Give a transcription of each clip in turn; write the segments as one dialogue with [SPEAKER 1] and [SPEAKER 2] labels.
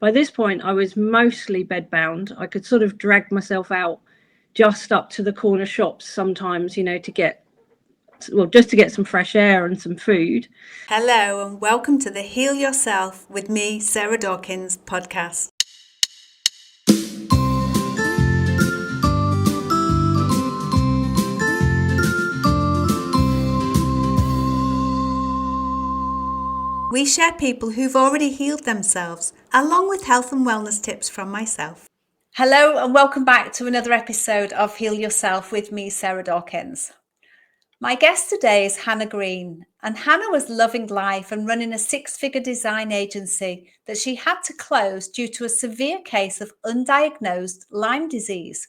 [SPEAKER 1] By this point, I was mostly bedbound. I could sort of drag myself out just up to the corner shops sometimes, to get, just to get some fresh air and some food.
[SPEAKER 2] Hello and welcome to the Heal Yourself with me, Sarah Dawkins podcast. We share people who've already healed themselves, along with health and wellness tips from myself. Hello and welcome back to another episode of Heal Yourself with me, Sarah Dawkins. My guest today is Hannah Green, and Hannah was loving life and running a 6-figure design agency that she had to close due to a severe case of undiagnosed Lyme disease.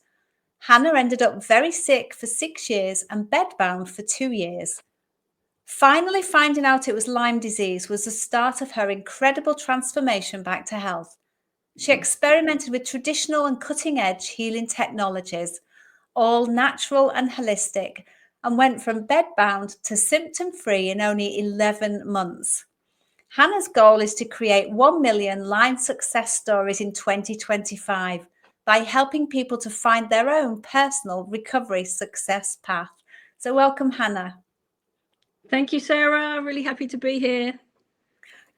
[SPEAKER 2] Hannah ended up very sick for 6 years and bedbound for 2 years. Finally finding out it was Lyme disease was the start of her incredible transformation back to health. She experimented with traditional and cutting-edge healing technologies, all natural and holistic, and went from bedbound to symptom-free in only 11 months. Hannah's goal is to create 1 million Lyme success stories in 2025 by helping people to find their own personal recovery success path. So welcome, Hannah.
[SPEAKER 1] Thank you, Sarah. Really happy to be here.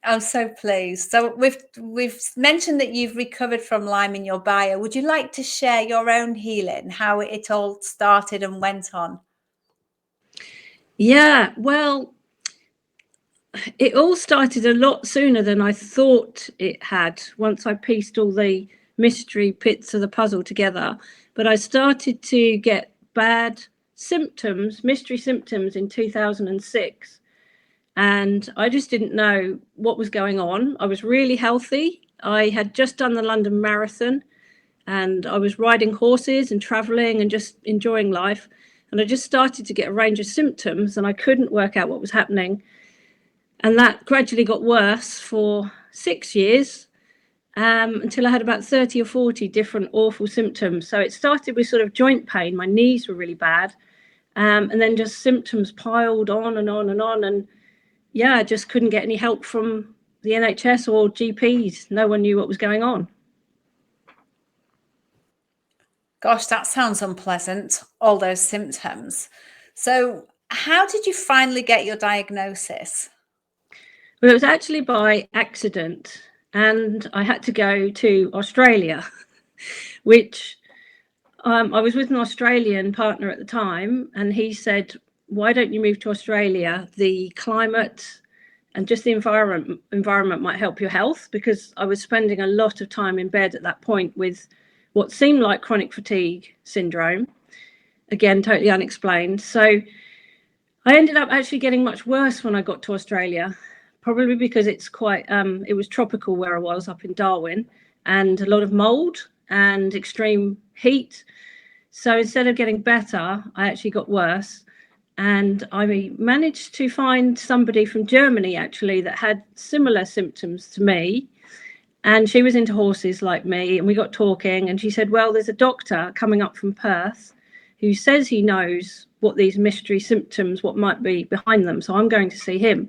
[SPEAKER 2] I'm so pleased. So we've mentioned that you've recovered from Lyme in your bio. Would you like to share your own healing, how it all started and went on?
[SPEAKER 1] Yeah, well, it all started a lot sooner than I thought it had once I pieced all the mystery bits of the puzzle together. But I started to get bad symptoms, mystery symptoms in 2006. And I just didn't know what was going on. I was really healthy. I had just done the London Marathon and I was riding horses and traveling and just enjoying life. And I just started to get a range of symptoms and I couldn't work out what was happening. And that gradually got worse for 6 years until I had about 30 or 40 different awful symptoms. So it started with sort of joint pain. My knees were really bad. And then just symptoms piled on and on and on. And yeah, I just couldn't get any help from the NHS or GPs. No one knew what was going on.
[SPEAKER 2] Gosh, that sounds unpleasant, all those symptoms. So how did you finally get your diagnosis?
[SPEAKER 1] Well, it was actually by accident. And I had to go to Australia, which I was with an Australian partner at the time. And he said, why don't you move to Australia? The climate and just the environment might help your health, because I was spending a lot of time in bed at that point with what seemed like chronic fatigue syndrome. Again, totally unexplained. So I ended up actually getting much worse when I got to Australia, probably because it's quite, it was tropical where I was up in Darwin, and a lot of mold and extreme heat. So instead of getting better, I actually got worse. And I managed to find somebody from Germany, actually, that had similar symptoms to me. And she was into horses like me. And we got talking. And she said, well, there's a doctor coming up from Perth who says he knows what these mystery symptoms, what might be behind them. So I'm going to see him.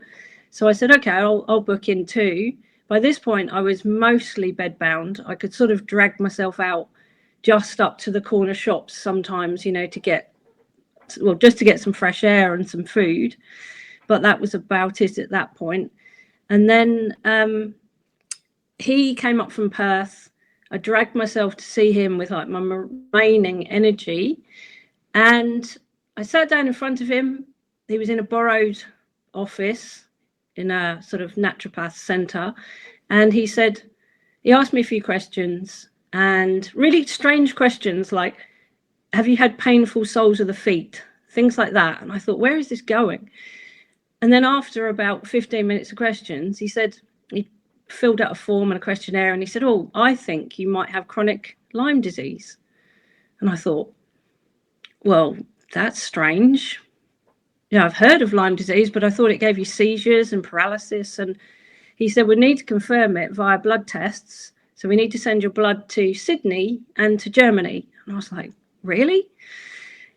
[SPEAKER 1] So I said, OK, I'll book in too. By this point, I was mostly bedbound. I could sort of drag myself out just up to the corner shops sometimes, to get, just to get some fresh air and some food, but that was about it at that point. And then he came up from Perth. I dragged myself to see him with like my remaining energy, and I sat down in front of him. He was in a borrowed office in a sort of naturopath center, and he asked me a few questions, and really strange questions like, have you had painful soles of the feet? Things like that. And I thought, where is this going? And then after about 15 minutes of questions, he filled out a form and a questionnaire, and he said, oh, I think you might have chronic Lyme disease. And I thought, well, that's strange. Yeah, I've heard of Lyme disease, but I thought it gave you seizures and paralysis. And he said, we need to confirm it via blood tests. So we need to send your blood to Sydney and to Germany. And I was like, really?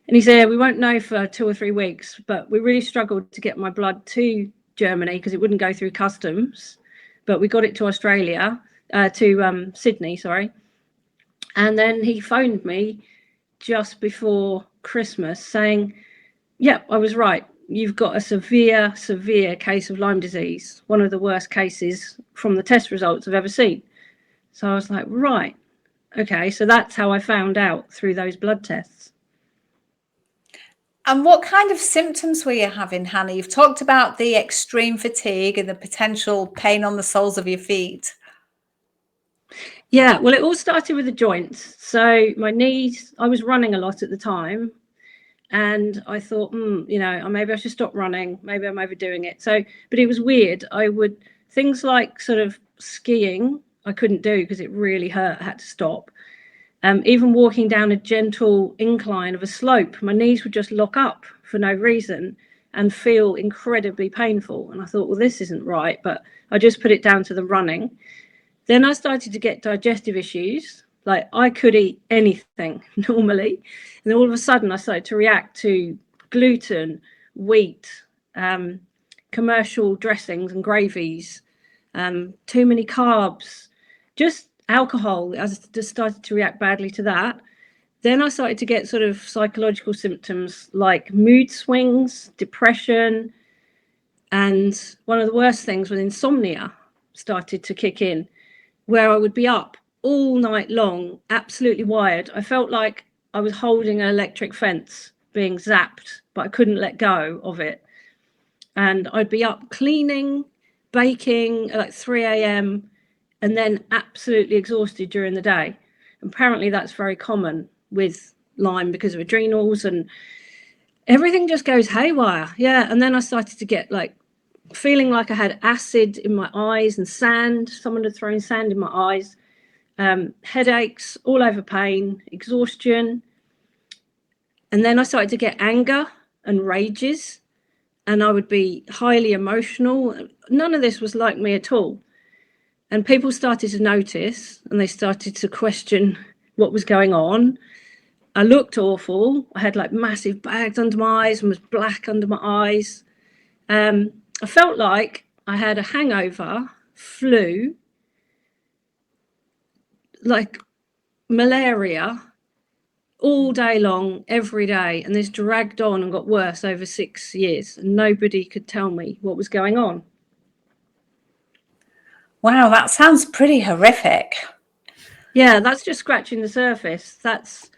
[SPEAKER 1] And he said, yeah, we won't know for 2 or 3 weeks, but we really struggled to get my blood to Germany because it wouldn't go through customs, but we got it to Australia. to Sydney, sorry. And then he phoned me just before Christmas saying, yep, I was right. You've got a severe, severe case of Lyme disease, one of the worst cases from the test results I've ever seen. So I was like, right, okay. So that's how I found out, through those blood tests.
[SPEAKER 2] And what kind of symptoms were you having, Hannah? You've talked about the extreme fatigue and the potential pain on the soles of your feet.
[SPEAKER 1] Yeah, well, it all started with the joints. So my knees, I was running a lot at the time. And I thought, maybe I should stop running. Maybe I'm overdoing it. So, but it was weird. Things like sort of skiing, I couldn't do because it really hurt. I had to stop. Even walking down a gentle incline of a slope, my knees would just lock up for no reason and feel incredibly painful. And I thought, well, this isn't right. But I just put it down to the running. Then I started to get digestive issues. Like, I could eat anything normally. And then all of a sudden I started to react to gluten, wheat, commercial dressings and gravies, too many carbs, just alcohol. I just started to react badly to that. Then I started to get sort of psychological symptoms like mood swings, depression, and one of the worst things was insomnia started to kick in, where I would be up all night long, absolutely wired. I felt like I was holding an electric fence being zapped, but I couldn't let go of it. And I'd be up cleaning, baking at like 3 a.m. and then absolutely exhausted during the day. Apparently that's very common with Lyme because of adrenals, and everything just goes haywire. Yeah. And then I started to get like feeling like I had acid in my eyes and sand. Someone had thrown sand in my eyes. Headaches, all over pain, exhaustion. And then I started to get anger and rages, and I would be highly emotional. None of this was like me at all. And people started to notice, and they started to question what was going on. I looked awful. I had like massive bags under my eyes and was black under my eyes. I felt like I had a hangover, flu, like malaria, all day long, every day. And this dragged on and got worse over 6 years. And nobody could tell me what was going on.
[SPEAKER 2] Wow, that sounds pretty horrific.
[SPEAKER 1] Yeah, that's just scratching the surface. That's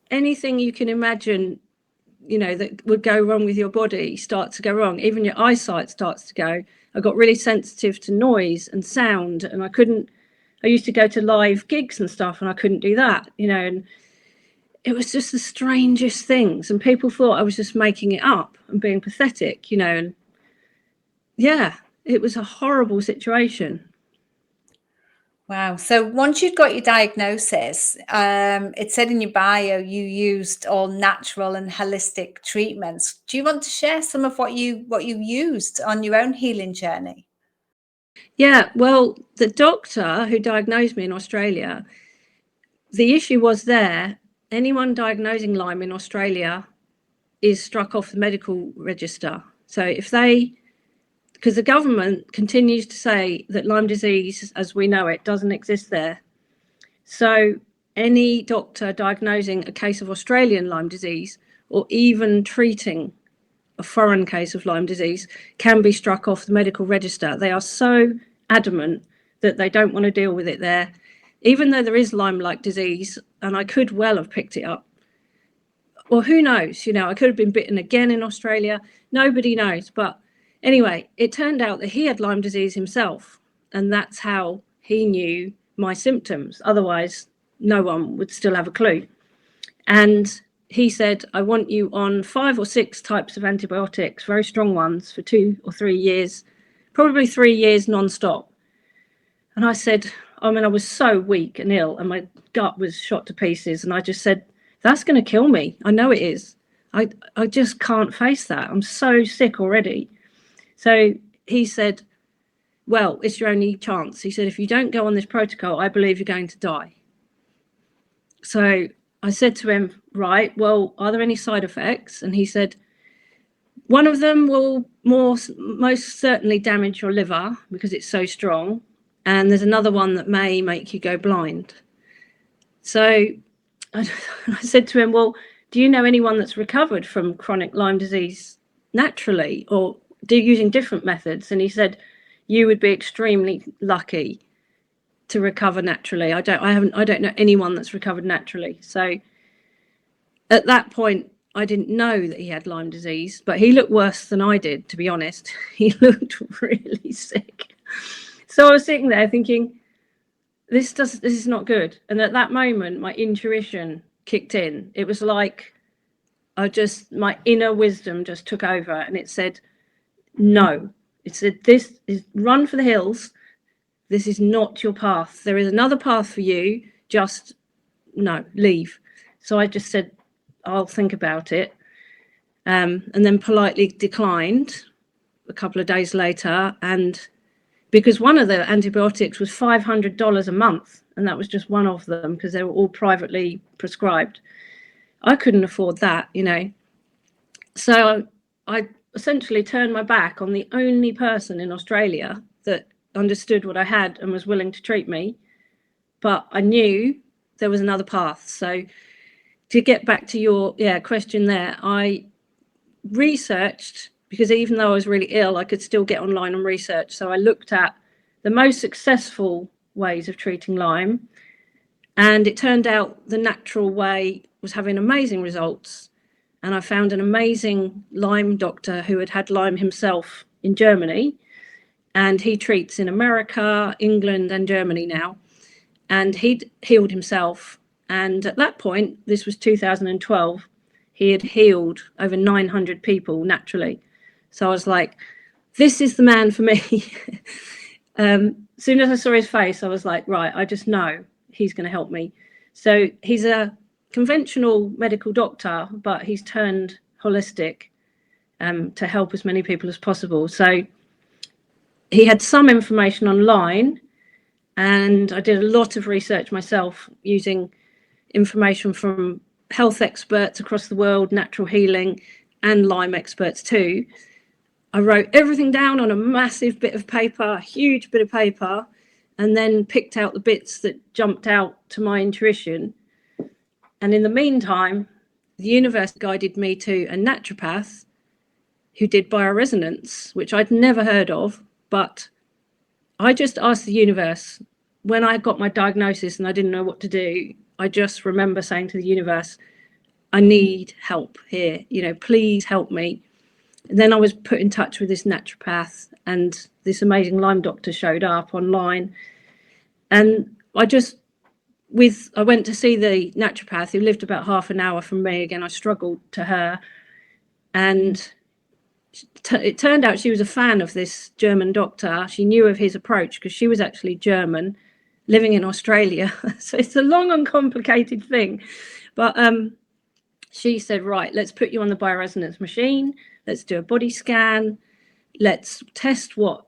[SPEAKER 1] anything you can imagine, that would go wrong with your body starts to go wrong. Even your eyesight starts to go. I got really sensitive to noise and sound, and I used to go to live gigs and stuff, and I couldn't do that, and it was just the strangest things. And people thought I was just making it up and being pathetic, and yeah, it was a horrible situation.
[SPEAKER 2] Wow. So once you'd got your diagnosis, it said in your bio you used all natural and holistic treatments. Do you want to share some of what you used on your own healing journey?
[SPEAKER 1] Yeah, well, the doctor who diagnosed me in Australia, the issue was there, anyone diagnosing Lyme in Australia is struck off the medical register. So because the government continues to say that Lyme disease, as we know it, doesn't exist there. So any doctor diagnosing a case of Australian Lyme disease, or even treating a foreign case of Lyme disease, can be struck off the medical register. They are so adamant that they don't want to deal with it there, even though there is Lyme-like disease, and I could well have picked it up. Well, who knows? I could have been bitten again in Australia. Nobody knows. But anyway, it turned out that he had Lyme disease himself, and that's how he knew my symptoms. Otherwise, no one would still have a clue. And he said, I want you on 5 or 6 types of antibiotics, very strong ones, for 2 or 3 years, probably 3 years non-stop. And I said, I was so weak and ill, and my gut was shot to pieces. And I just said, that's going to kill me. I know it is. I just can't face that. I'm so sick already. So he said, well, it's your only chance. He said, if you don't go on this protocol, I believe you're going to die. So I said to him, right, well, are there any side effects? And he said, one of them will most certainly damage your liver because it's so strong. and there's another one that may make you go blind. So I said to him, well, do you know anyone that's recovered from chronic Lyme disease naturally, or using different methods? And he said, you would be extremely lucky to recover naturally. I don't know anyone that's recovered naturally. So at that point, I didn't know that he had Lyme disease, but he looked worse than I did, to be honest. He looked really sick. So I was sitting there thinking, this is not good. And at that moment, my intuition kicked in. It was like my inner wisdom just took over, and it said, no. It said, this is run for the hills. This is not your path. There is another path for you. Just no, leave. So I just said, I'll think about it. And then politely declined a couple of days later. And because one of the antibiotics was $500 a month, and that was just one of them because they were all privately prescribed. I couldn't afford that, So I essentially turned my back on the only person in Australia that understood what I had and was willing to treat me. But I knew there was another path. So to get back to your question there, I researched, because even though I was really ill, I could still get online and research. So I looked at the most successful ways of treating Lyme, and it turned out the natural way was having amazing results. And I found an amazing Lyme doctor who had Lyme himself in Germany, and he treats in America, England, and Germany now. And he'd healed himself. And at that point, this was 2012, he had healed over 900 people naturally. So I was like, this is the man for me. As soon as I saw his face, I was like, right, I just know he's going to help me. So he's a conventional medical doctor, but he's turned holistic to help as many people as possible. So he had some information online, and I did a lot of research myself using information from health experts across the world, natural healing, and Lyme experts too. I wrote everything down on a massive bit of paper, a huge bit of paper, and then picked out the bits that jumped out to my intuition. And in the meantime, the universe guided me to a naturopath who did bioresonance, which I'd never heard of, but I just asked the universe. When I got my diagnosis and I didn't know what to do, I just remember saying to the universe, I need help here, please help me. And then I was put in touch with this naturopath, and this amazing Lyme doctor showed up online. And I went to see the naturopath, who lived about half an hour from me. Again, I struggled to her. And it turned out she was a fan of this German doctor. She knew of his approach because she was actually German, living in Australia. So it's a long and complicated thing. But she said, right, let's put you on the bioresonance machine. Let's do a body scan. Let's test what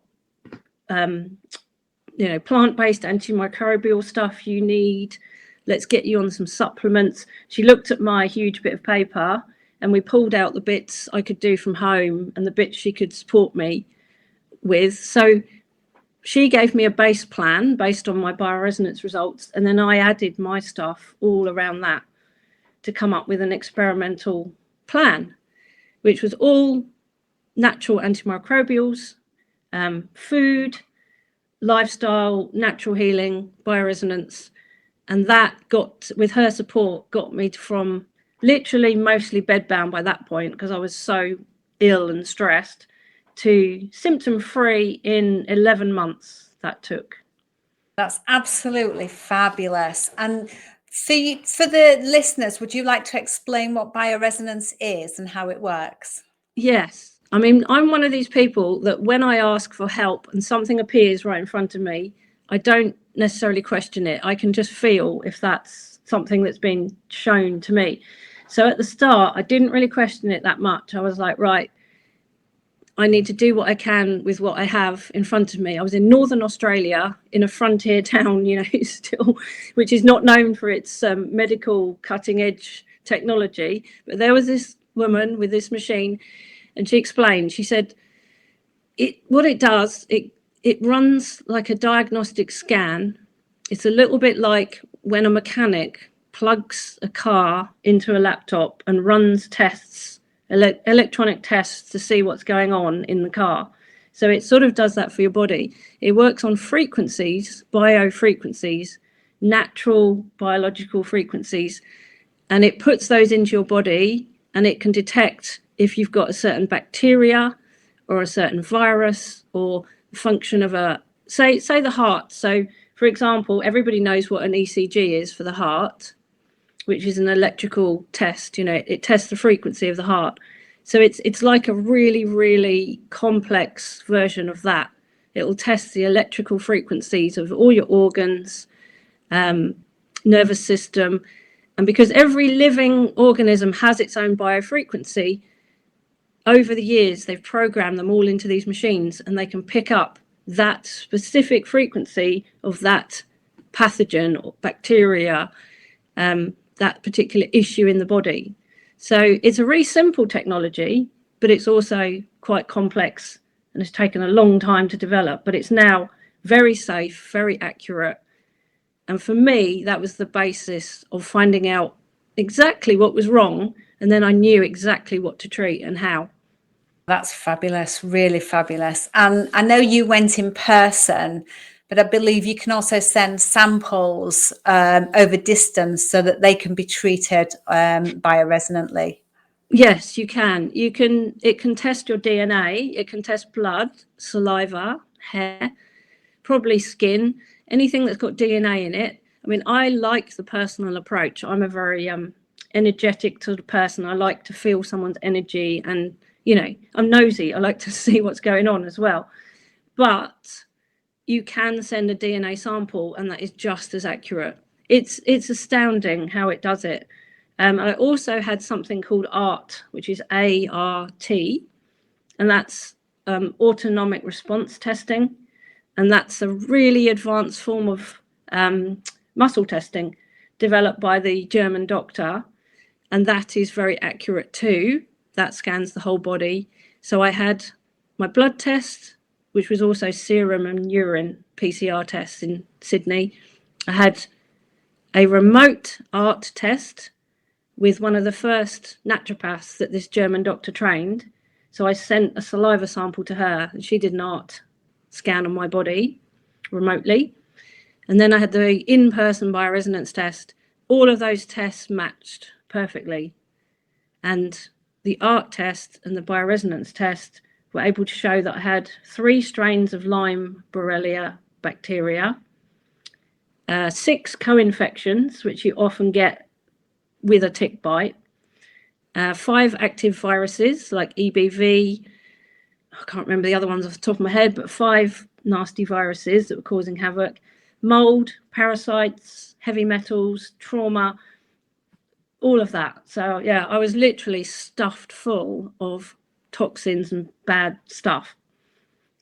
[SPEAKER 1] plant-based antimicrobial stuff you need. Let's get you on some supplements. She looked at my huge bit of paper, and we pulled out the bits I could do from home and the bits she could support me with. So she gave me a base plan based on my bioresonance results, and then I added my stuff all around that to come up with an experimental plan, which was all natural antimicrobials, food, lifestyle, natural healing, bioresonance. And that with her support, got me from literally mostly bedbound by that point, because I was so ill and stressed, to symptom-free in 11 months that took.
[SPEAKER 2] That's absolutely fabulous. And for the listeners, would you like to explain what bioresonance is and how it works?
[SPEAKER 1] Yes. I mean, I'm one of these people that when I ask for help and something appears right in front of me, I don't necessarily question it. I can just feel if that's something that's been shown to me. So at the start, I didn't really question it that much. I was like, right, I need to do what I can with what I have in front of me. I was in Northern Australia in a frontier town, still, which is not known for its medical cutting edge technology. But there was this woman with this machine, and she explained, she said, what it does, it runs like a diagnostic scan. It's a little bit like when a mechanic plugs a car into a laptop and runs tests, electronic tests, to see what's going on in the car. So it sort of does that for your body. It works on frequencies, biofrequencies, natural biological frequencies, and it puts those into your body, and it can detect if you've got a certain bacteria or a certain virus or function of a, say the heart. So for example, everybody knows what an ECG is for the heart, which is an electrical test. You know, it tests the frequency of the heart. So it's like a really, really complex version of that. It will test the electrical frequencies of all your organs, nervous system. And because every living organism has its own biofrequency, over the years, they've programmed them all into these machines, and they can pick up that specific frequency of that pathogen or bacteria, that particular issue in the body. So it's a really simple technology, but it's also quite complex, and it's taken a long time to develop, but it's now very safe, very accurate. And for me, that was the basis of finding out exactly what was wrong, and then I knew exactly what to treat and how.
[SPEAKER 2] That's fabulous, really fabulous. And I know you went in person, but I believe you can also send samples over distance so that they can be treated bioresonantly.
[SPEAKER 1] Yes, you can. It can test your DNA, it can test blood, saliva, hair, probably skin, anything that's got DNA in it. I mean, I like the personal approach. I'm a very energetic sort of person. I like to feel someone's energy, and you know, I'm nosy. I like to see what's going on as well. But you can send a DNA sample, and that is just as accurate. It's astounding how it does it. I also had something called ART, which is ART, and that's autonomic response testing. And that's a really advanced form of muscle testing developed by the German doctor. And that is very accurate too. That scans the whole body. So I had my blood test, which was also serum and urine PCR tests in Sydney. I had a remote ART test with one of the first naturopaths that this German doctor trained. So I sent a saliva sample to her, and she did an ART scan on my body remotely. And then I had the in-person bioresonance test. All of those tests matched perfectly. And the ART test and the bioresonance test were able to show that I had 3 strains of Lyme Borrelia bacteria, 6 co-infections, which you often get with a tick bite, 5 active viruses like EBV, I can't remember the other ones off the top of my head, but 5 nasty viruses that were causing havoc, mold, parasites, heavy metals, trauma, all of that. So yeah, I was literally stuffed full of toxins and bad stuff.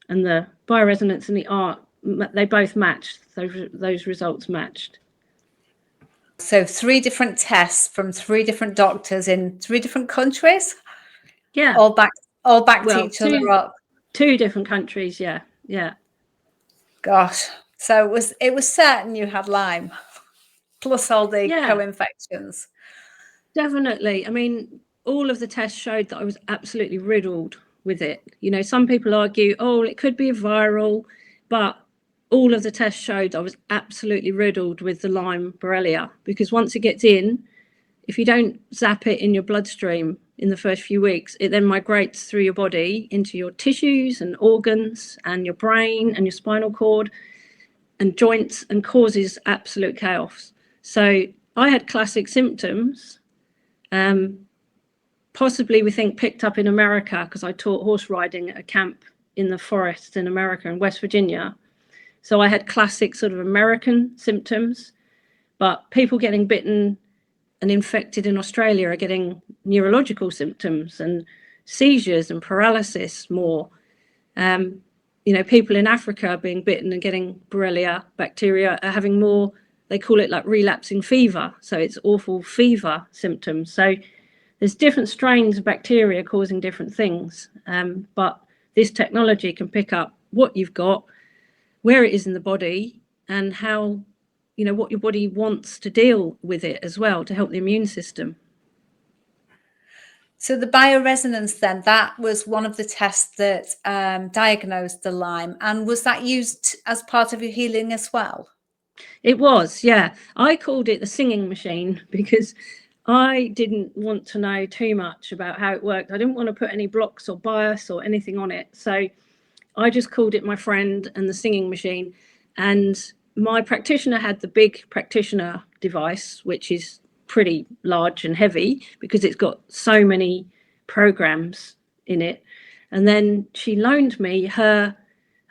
[SPEAKER 1] And the bioresonance and the ART, they both matched. Those results matched.
[SPEAKER 2] So 3 different tests from 3 different doctors in 3 different countries.
[SPEAKER 1] Yeah.
[SPEAKER 2] All back to each other up.
[SPEAKER 1] 2 different countries. Yeah. Yeah.
[SPEAKER 2] Gosh. So it was certain you had Lyme, plus all the co-infections.
[SPEAKER 1] Definitely. I mean, all of the tests showed that I was absolutely riddled with it. You know, some people argue, oh, it could be a viral, but all of the tests showed I was absolutely riddled with the Lyme Borrelia, because once it gets in, if you don't zap it in your bloodstream in the first few weeks, it then migrates through your body into your tissues and organs and your brain and your spinal cord and joints, and causes absolute chaos. So I had classic symptoms, possibly we think picked up in America, because I taught horse riding at a camp in the forest in America, in West Virginia. So I had classic sort of American symptoms, but people getting bitten and infected in Australia are getting neurological symptoms and seizures and paralysis more. You know, people in Africa being bitten and getting Borrelia bacteria are having more, they call it like relapsing fever. So it's awful fever symptoms. So there's different strains of bacteria causing different things. But this technology can pick up what you've got where it is in the body and how, what your body wants to deal with it as well, to help the immune system.
[SPEAKER 2] So the bioresonance then, that was one of the tests that diagnosed the Lyme. And was that used as part of your healing as well?
[SPEAKER 1] It was, yeah. I called it the singing machine because I didn't want to know too much about how it worked. I didn't want to put any blocks or bias or anything on it. So I just called it my friend and the singing machine. And my practitioner had the big practitioner device, which is pretty large and heavy because it's got so many programs in it. And then she loaned me her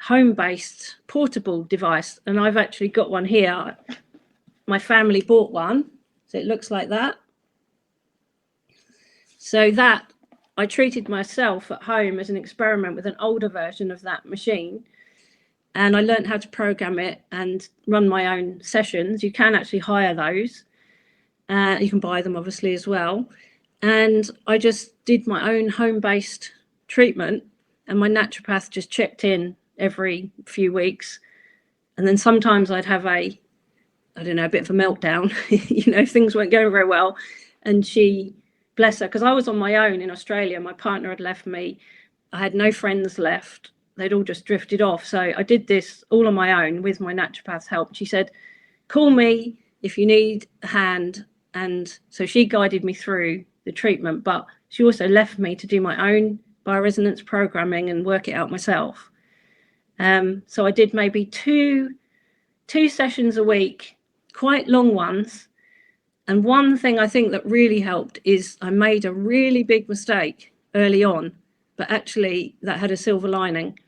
[SPEAKER 1] home-based portable device, and I've actually got one here. My family bought one, so it looks like that. So that I treated myself at home as an experiment with an older version of that machine, and I learned how to program it and run my own sessions. You can actually hire those. You can buy them obviously as well. And I just did my own home-based treatment, and my naturopath just checked in every few weeks. And then sometimes I'd have a bit of a meltdown, if things weren't going very well. And she, bless her, because I was on my own in Australia. My partner had left me. I had no friends left. They'd all just drifted off. So I did this all on my own with my naturopath's help. She said, call me if you need a hand. And so she guided me through the treatment, but she also left me to do my own bioresonance programming and work it out myself. So I did maybe two sessions a week, quite long ones. And one thing I think that really helped is I made a really big mistake early on, but actually that had a silver lining,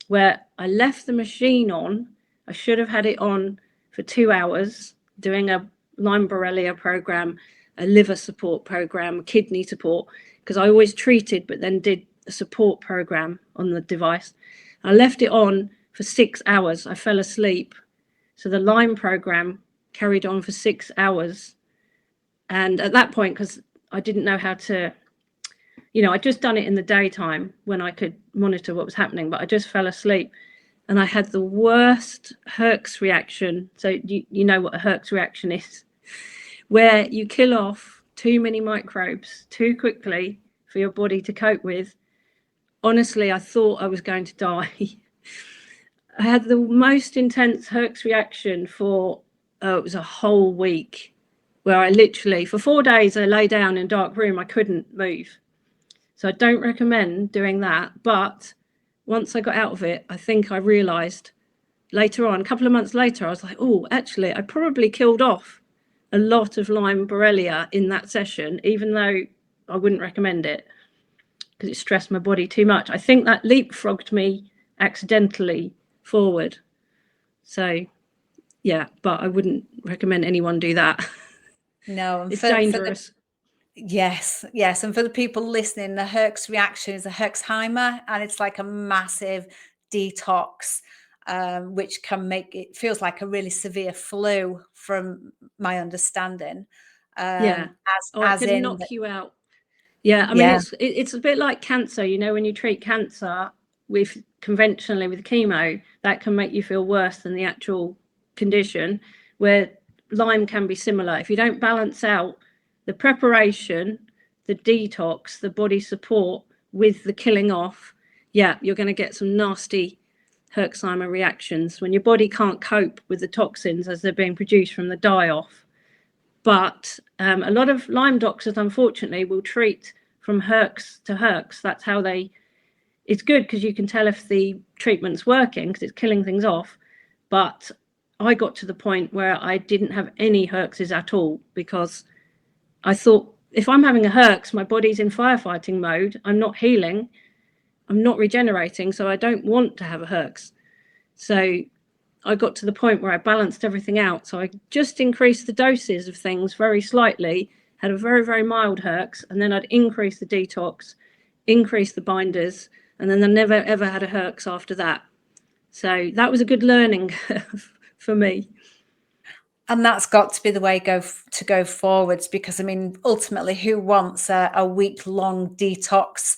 [SPEAKER 1] where I left the machine on. I should have had it on for 2 hours doing a Lyme Borrelia program, a liver support program, kidney support, because I always treated but then did a support program on the device. I left it on for 6 hours. I fell asleep. So the Lyme program carried on for 6 hours. And at that point, because I didn't know how to, I'd just done it in the daytime when I could monitor what was happening, but I just fell asleep. And I had the worst Herx reaction. So you know what a Herx reaction is, where you kill off too many microbes too quickly for your body to cope with. Honestly, I thought I was going to die. I had the most intense Herx reaction for, it was a whole week, where I literally, for 4 days, I lay down in a dark room. I couldn't move. So I don't recommend doing that. But once I got out of it, I think I realised later on, a couple of months later, I was like, oh, actually, I probably killed off a lot of Lyme Borrelia in that session, even though I wouldn't recommend it because it stressed my body too much. I think that leapfrogged me accidentally forward. So, yeah, but I wouldn't recommend anyone do that.
[SPEAKER 2] No,
[SPEAKER 1] it's dangerous.
[SPEAKER 2] Yes. And for the people listening, the Herx reaction is a Herxheimer, and it's like a massive detox, which can make it feels like a really severe flu, from my understanding.
[SPEAKER 1] It can knock you out. Yeah, I mean, it's a bit like cancer. When you treat cancer with conventionally with chemo, that can make you feel worse than the actual condition, where Lyme can be similar. If you don't balance out the preparation, the detox, the body support with the killing off, you're going to get some nasty Herxheimer reactions when your body can't cope with the toxins as they're being produced from the die-off. But a lot of Lyme doctors, unfortunately, will treat from Herx to Herx. That's how it's good because you can tell if the treatment's working because it's killing things off. But I got to the point where I didn't have any Herxes at all because I thought, if I'm having a Herx, my body's in firefighting mode. I'm not healing. I'm not regenerating. So I don't want to have a Herx. So I got to the point where I balanced everything out. So I just increased the doses of things very slightly, had a very, very mild Herx, and then I'd increase the detox, increase the binders, and then I never, ever had a Herx after that. So that was a good learning for me.
[SPEAKER 2] And that's got to be the way to go forwards, because, I mean, ultimately, who wants a week-long detox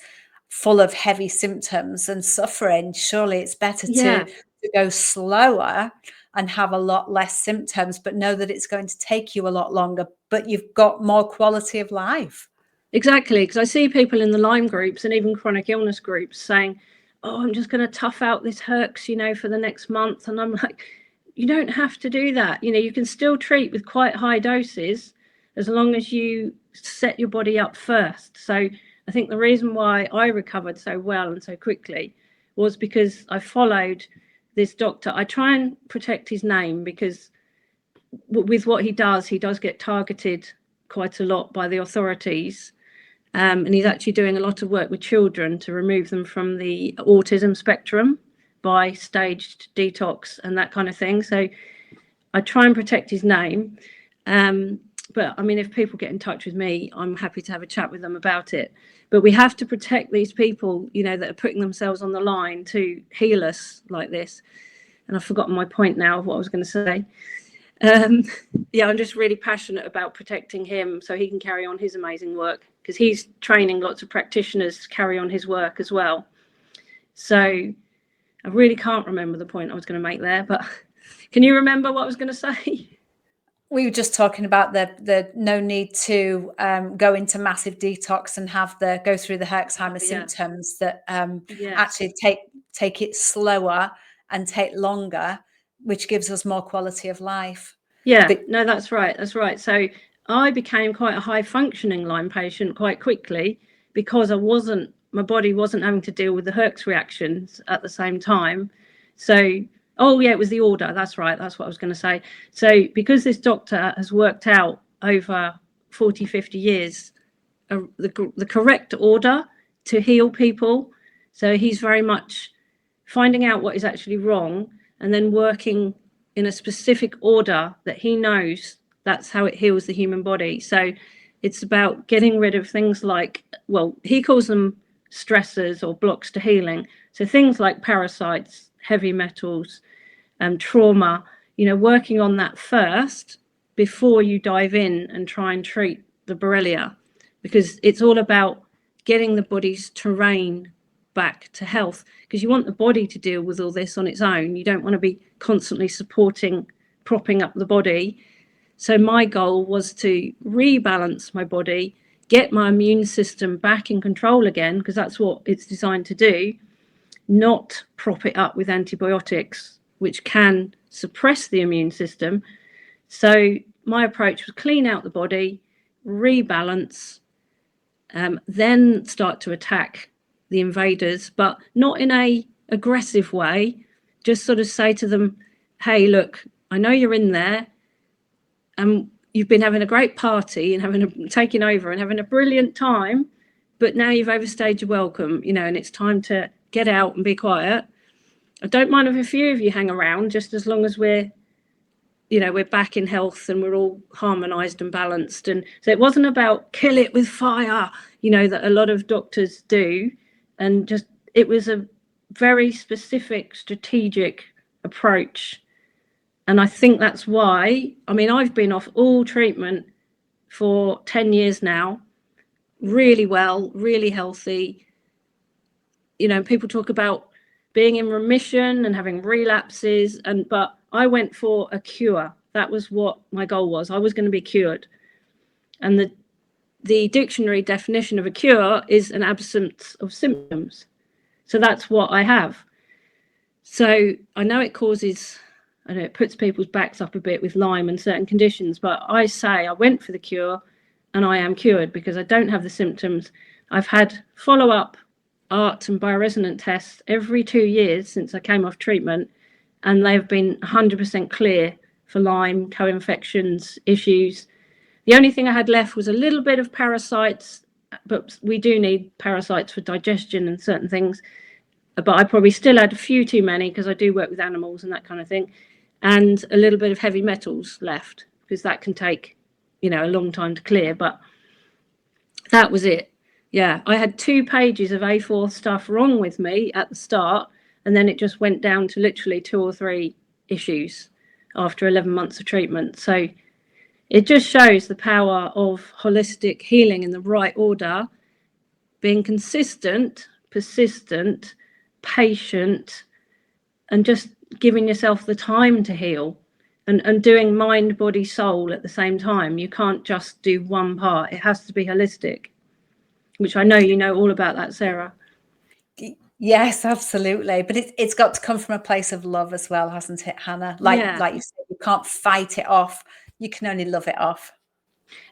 [SPEAKER 2] full of heavy symptoms and suffering? Surely it's better to to go slower and have a lot less symptoms, but know that it's going to take you a lot longer, but you've got more quality of life.
[SPEAKER 1] Exactly, because I see people in the Lyme groups and even chronic illness groups saying, oh, I'm just going to tough out this Herx, for the next month. And I'm like, you don't have to do that. You can still treat with quite high doses as long as you set your body up first. So I think the reason why I recovered so well and so quickly was because I followed this doctor. I try and protect his name because with what he does get targeted quite a lot by the authorities. And he's actually doing a lot of work with children to remove them from the autism spectrum by staged detox and that kind of thing. So I try and protect his name. But I mean, if people get in touch with me, I'm happy to have a chat with them about it. But we have to protect these people, that are putting themselves on the line to heal us like this. And I've forgotten my point now of what I was going to say. I'm just really passionate about protecting him so he can carry on his amazing work, because he's training lots of practitioners to carry on his work as well. So I really can't remember the point I was going to make there, but can you remember what I was going to say?
[SPEAKER 2] We were just talking about the no need to go into massive detox and go through the Herxheimer symptoms, that actually take it slower and take longer, which gives us more quality of life.
[SPEAKER 1] No, that's right. So I became quite a high functioning Lyme patient quite quickly because my body wasn't having to deal with the Herx reactions at the same time. So it was the order. That's right. That's what I was going to say. So because this doctor has worked out over 40, 50 years the correct order to heal people. So he's very much finding out what is actually wrong and then working in a specific order that he knows that's how it heals the human body. So it's about getting rid of things like, he calls them stressors or blocks to healing. So things like parasites, heavy metals, trauma, working on that first before you dive in and try and treat the Borrelia, because it's all about getting the body's terrain back to health, because you want the body to deal with all this on its own. You don't want to be constantly propping up the body. So my goal was to rebalance my body, get my immune system back in control again, because that's what it's designed to do, not prop it up with antibiotics, which can suppress the immune system. So my approach was clean out the body, rebalance, then start to attack the invaders, but not in a aggressive way. Just sort of say to them, hey, look, I know you're in there and you've been having a great party and taking over and having a brilliant time, but now you've overstayed your welcome, and it's time to get out and be quiet. I don't mind if a few of you hang around, just as long as we're back in health and we're all harmonized and balanced. And so it wasn't about kill it with fire, that a lot of doctors do. And just, it was a very specific strategic approach. And I think that's why, I've been off all treatment for 10 years now, really well, really healthy. People talk about being in remission and having relapses, but I went for a cure. That was what my goal was. I was going to be cured. And the dictionary definition of a cure is an absence of symptoms. So that's what I have. So I know it causes, it puts people's backs up a bit with Lyme and certain conditions, but I say I went for the cure and I am cured because I don't have the symptoms. I've had follow-up ART and Bioresonance tests every 2 years since I came off treatment, and they've been 100% clear for Lyme, co-infections, issues. The only thing I had left was a little bit of parasites, but we do need parasites for digestion and certain things. But I probably still had a few too many because I do work with animals and that kind of thing, and a little bit of heavy metals left because that can take, a long time to clear. But that was it. Yeah, I had 2 pages of A4 stuff wrong with me at the start, and then it just went down to literally 2 or 3 issues after 11 months of treatment. So it just shows the power of holistic healing in the right order, being consistent, persistent, patient, and just giving yourself the time to heal, and doing mind, body, soul at the same time. You can't just do one part. It has to be holistic, which I know you know all about that, Sarah.
[SPEAKER 2] Yes, absolutely. But it's got to come from a place of love as well, hasn't it, Hannah? Like you said, you can't fight it off. You can only love it off.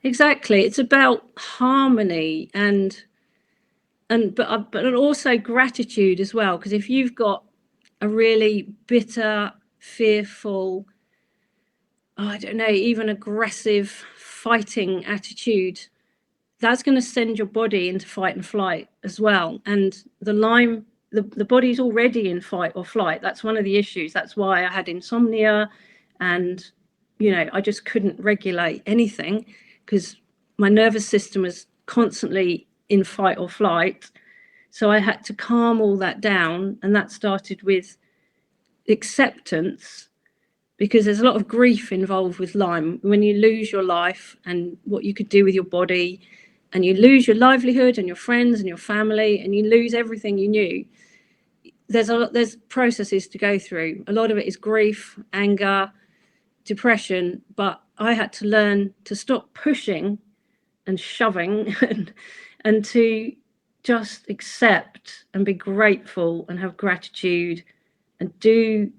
[SPEAKER 1] Exactly. It's about harmony but also gratitude as well. Because if you've got a really bitter, fearful, I don't know, even aggressive fighting attitude, that's going to send your body into fight and flight as well. And the Lyme, the body's already in fight or flight. That's one of the issues. That's why I had insomnia, and I just couldn't regulate anything because my nervous system was constantly in fight or flight. So I had to calm all that down, and that started with acceptance, because there's a lot of grief involved with Lyme. When you lose your life and what you could do with your body, and you lose your livelihood and your friends and your family, and you lose everything you knew, there's processes to go through. A lot of it is grief, anger, depression, but I had to learn to stop pushing and shoving and to just accept and be grateful and have gratitude and do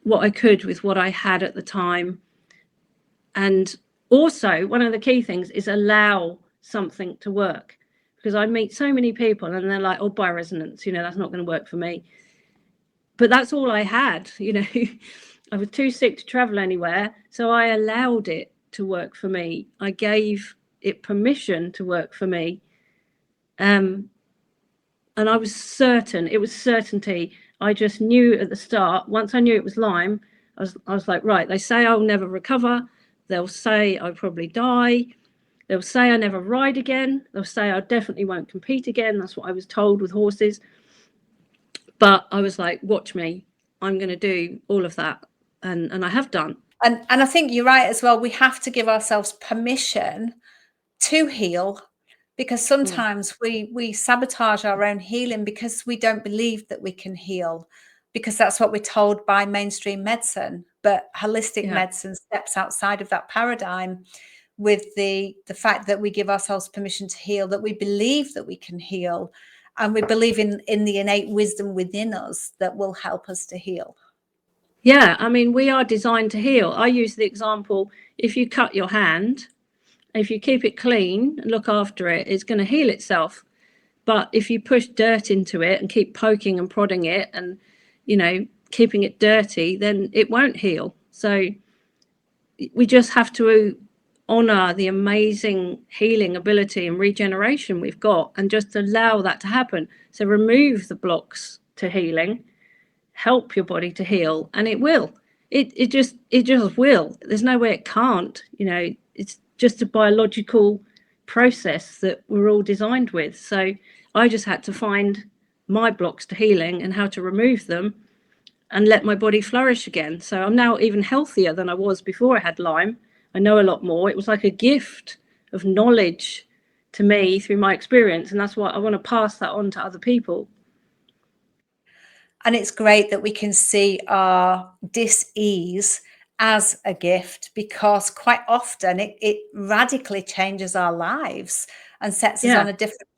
[SPEAKER 1] what I could with what I had at the time. And also, one of the key things is allow something to work, because I meet so many people and they're like, oh, bioresonance, that's not going to work for me. But that's all I had. I was too sick to travel anywhere, so I allowed it to work for me. I gave it permission to work for me. And I was certain, it was certainty. I just knew at the start, once I knew it was Lyme, I was like, right, they say I'll never recover. They'll say I'll probably die. They'll say I never ride again. They'll say I definitely won't compete again. That's what I was told with horses. But I was like, watch me. I'm going to do all of that. And I have done.
[SPEAKER 2] And I think you're right as well. We have to give ourselves permission to heal, because sometimes we sabotage our own healing because we don't believe that we can heal, because that's what we're told by mainstream medicine. But holistic medicine steps outside of that paradigm with the fact that we give ourselves permission to heal, that we believe that we can heal, and we believe in the innate wisdom within us that will help us to heal.
[SPEAKER 1] Yeah, I mean, we are designed to heal. I use the example, if you cut your hand, if you keep it clean and look after it, it's going to heal itself. But if you push dirt into it and keep poking and prodding it and, keeping it dirty, then it won't heal. So we just have to honor the amazing healing ability and regeneration we've got, and just allow that to happen. So remove the blocks to healing, help your body to heal, and it will. It just will. There's no way it can't. It's just a biological process that we're all designed with. So I just had to find my blocks to healing and how to remove them and let my body flourish again. So I'm now even healthier than I was before I had Lyme. I know a lot more. It was like a gift of knowledge to me through my experience, and that's why I want to pass that on to other people.
[SPEAKER 2] And it's great that we can see our dis-ease as a gift, because quite often it radically changes our lives and sets us on a different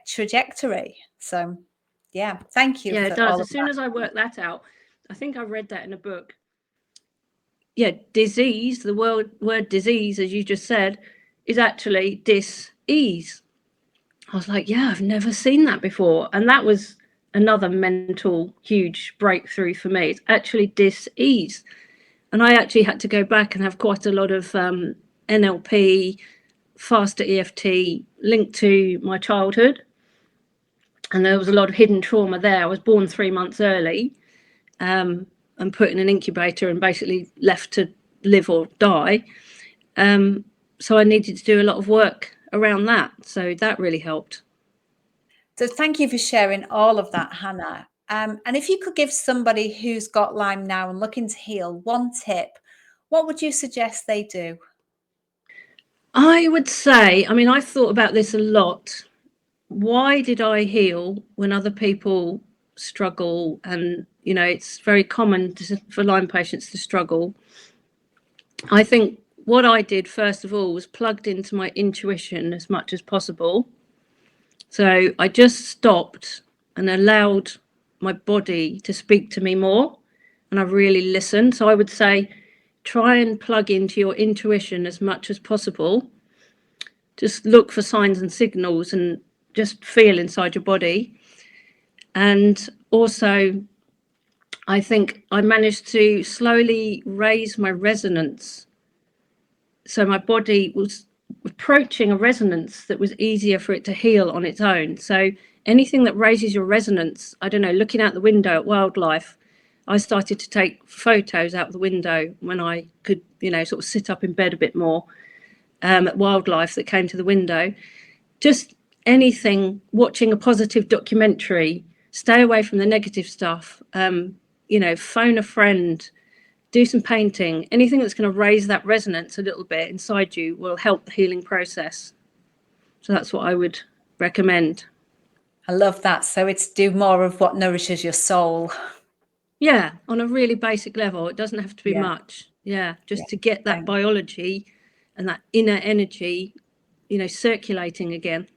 [SPEAKER 2] trajectory. So, yeah, thank you.
[SPEAKER 1] Yeah,
[SPEAKER 2] for
[SPEAKER 1] it does.
[SPEAKER 2] all
[SPEAKER 1] As soon as I worked that out, I think I read that in a book. Yeah, disease, the word disease, as you just said, is actually dis-ease. I was like, yeah, I've never seen that before. And that was another mental huge breakthrough for me. It's actually dis-ease. And I actually had to go back and have quite a lot of NLP, faster EFT linked to my childhood. And there was a lot of hidden trauma there. I was born 3 months early and put in an incubator and basically left to live or die. So I needed to do a lot of work around that. So that really helped.
[SPEAKER 2] So thank you for sharing all of that, Hannah. And if you could give somebody who's got Lyme now and looking to heal one tip, what would you suggest they do?
[SPEAKER 1] I would say, I've thought about this a lot. Why did I heal when other people struggle, and it's very common for Lyme patients to struggle. I think what I did first of all was plugged into my intuition as much as possible. So I just stopped and allowed my body to speak to me more, and I really listened. So I would say try and plug into your intuition as much as possible. Just look for signs and signals and just feel inside your body. And also, I think I managed to slowly raise my resonance. So my body was approaching a resonance that was easier for it to heal on its own. So anything that raises your resonance, I don't know, looking out the window at wildlife, I started to take photos out the window when I could, sort of sit up in bed a bit more, at wildlife that came to the window. Just anything, watching a positive documentary, stay away from the negative stuff, phone a friend, do some painting. Anything that's going to raise that resonance a little bit inside you will help the healing process. So that's what I would recommend.
[SPEAKER 2] I love that. So it's do more of what nourishes your soul.
[SPEAKER 1] Yeah, on a really basic level. It doesn't have to be much. Yeah, just to get that biology and that inner energy, circulating again.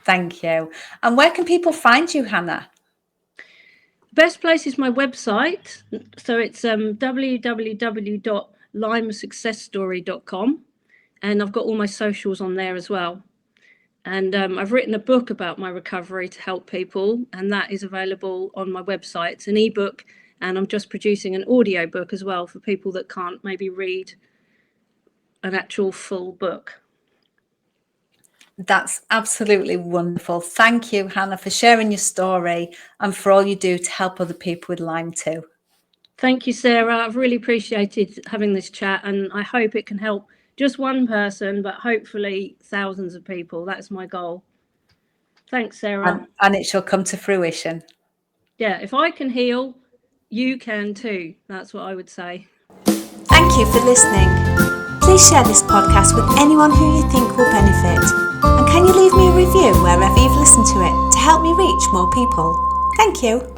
[SPEAKER 2] Thank you. And where can people find you, Hannah?
[SPEAKER 1] Best place is my website. So it's www.lymesuccessstory.com, and I've got all my socials on there as well. And I've written a book about my recovery to help people, and that is available on my website. It's an ebook, and I'm just producing an audio book as well for people that can't maybe read an actual full book.
[SPEAKER 2] That's absolutely wonderful. Thank you, Hannah, for sharing your story and for all you do to help other people with Lyme too.
[SPEAKER 1] Thank you, Sarah. I've really appreciated having this chat, and I hope it can help just one person, but hopefully thousands of people. That's my goal. Thanks, Sarah.
[SPEAKER 2] And it shall come to fruition.
[SPEAKER 1] Yeah, if I can heal, you can too. That's what I would say.
[SPEAKER 2] Thank you for listening. Please share this podcast with anyone who you think will benefit. And can you leave me a review wherever you've listened to it to help me reach more people? Thank you.